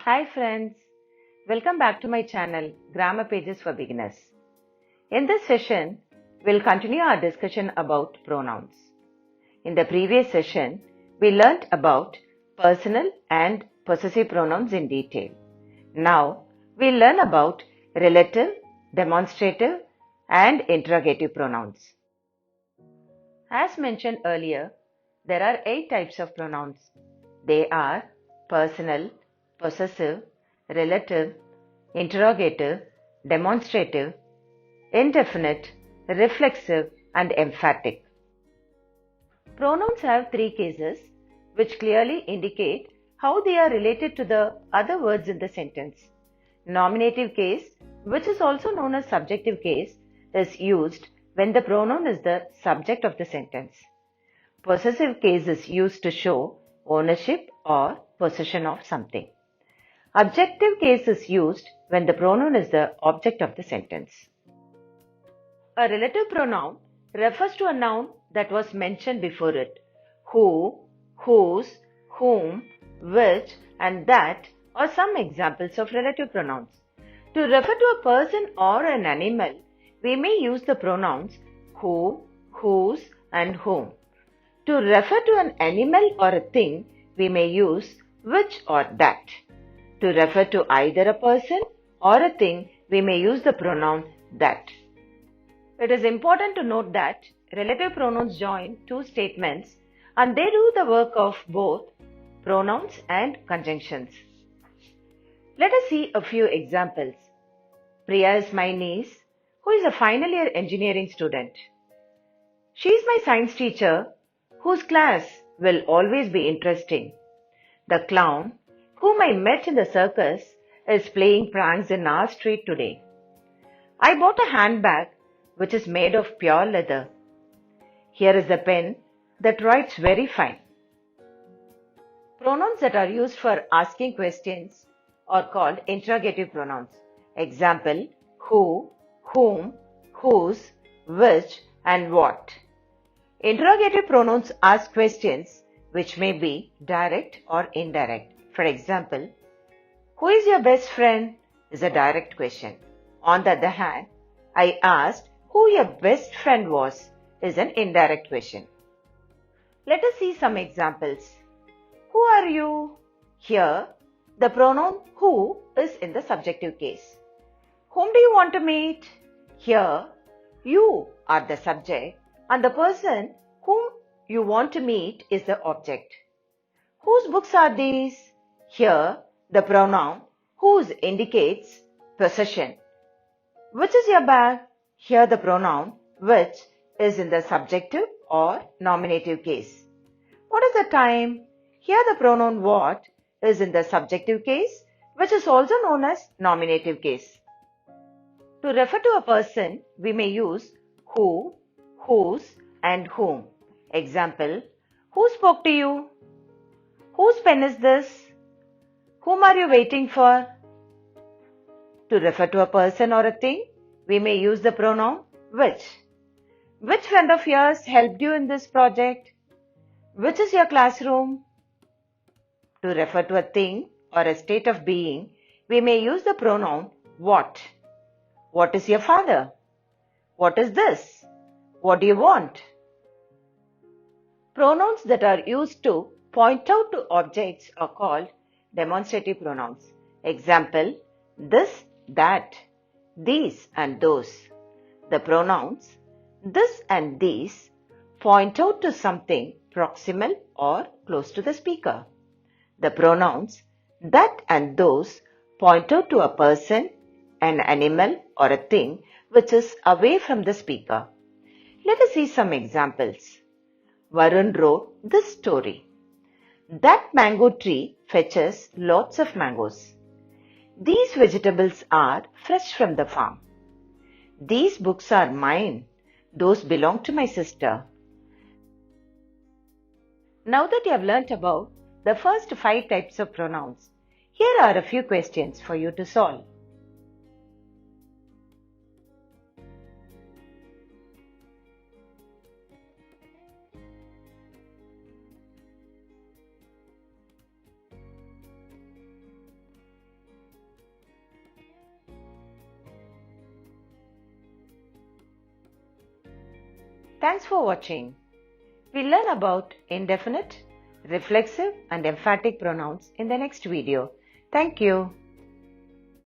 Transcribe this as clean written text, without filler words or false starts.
Hi friends, welcome back to my channel Grammar Pages for Beginners. In this session, we'll continue our discussion about pronouns. In the previous session, we learnt about personal and possessive pronouns in detail. Now, we'll learn about relative, demonstrative and interrogative pronouns. As mentioned earlier, there are 8 types of pronouns. They are personal, possessive, relative, interrogative, demonstrative, indefinite, reflexive, and emphatic. Pronouns have 3 cases which clearly indicate how they are related to the other words in the sentence. Nominative case, which is also known as subjective case, is used when the pronoun is the subject of the sentence. Possessive case is used to show ownership or possession of something. Adjective case is used when the pronoun is the object of the sentence. A relative pronoun refers to a noun that was mentioned before it. Who, whose, whom, which, and that are some examples of relative pronouns. To refer to a person or an animal, we may use the pronouns who, whose, and whom. To refer to an animal or a thing, we may use which or that. To refer to either a person or a thing, we may use the pronoun that. It is important to note that relative pronouns join 2 statements and they do the work of both pronouns and conjunctions. Let us see a few examples. Priya is my niece, who is a final year engineering student. She is my science teacher, whose class will always be interesting. The clown, whom I met in the circus, is playing pranks in our street today. I bought a handbag which is made of pure leather. Here is a pen that writes very fine. Pronouns that are used for asking questions are called interrogative pronouns. Example, who, whom, whose, which, and what. Interrogative pronouns ask questions which may be direct or indirect. For example, who is your best friend is a direct question. On the other hand, I asked who your best friend was is an indirect question. Let us see some examples. Who are you? Here, the pronoun who is in the subjective case. Whom do you want to meet? Here, you are the subject and the person whom you want to meet is the object. Whose books are these? Here, the pronoun whose indicates possession. Which is your bag? Here, the pronoun which is in the subjective or nominative case. What is the time? Here, the pronoun what is in the subjective case, which is also known as nominative case. To refer to a person, we may use who, whose, and whom. Example, who spoke to you? Whose pen is this? Whom are you waiting for? To refer to a person or a thing, we may use the pronoun which. Which friend of yours helped you in this project? Which is your classroom? To refer to a thing or a state of being, we may use the pronoun what. What is your father? What is this? What do you want? Pronouns that are used to point out to objects are called demonstrative pronouns. Example, this, that, these and those. The pronouns this and these point out to something proximal or close to the speaker. The pronouns that and those point out to a person, an animal or a thing which is away from the speaker. Let us see some examples. Varun wrote this story. That mango tree fetches lots of mangoes. These vegetables are fresh from the farm. These books are mine. Those belong to my sister. Now that you have learnt about the first 5 types of pronouns, here are a few questions for you to solve. Thanks for watching. We'll learn about indefinite, reflexive and emphatic pronouns in the next video. Thank you.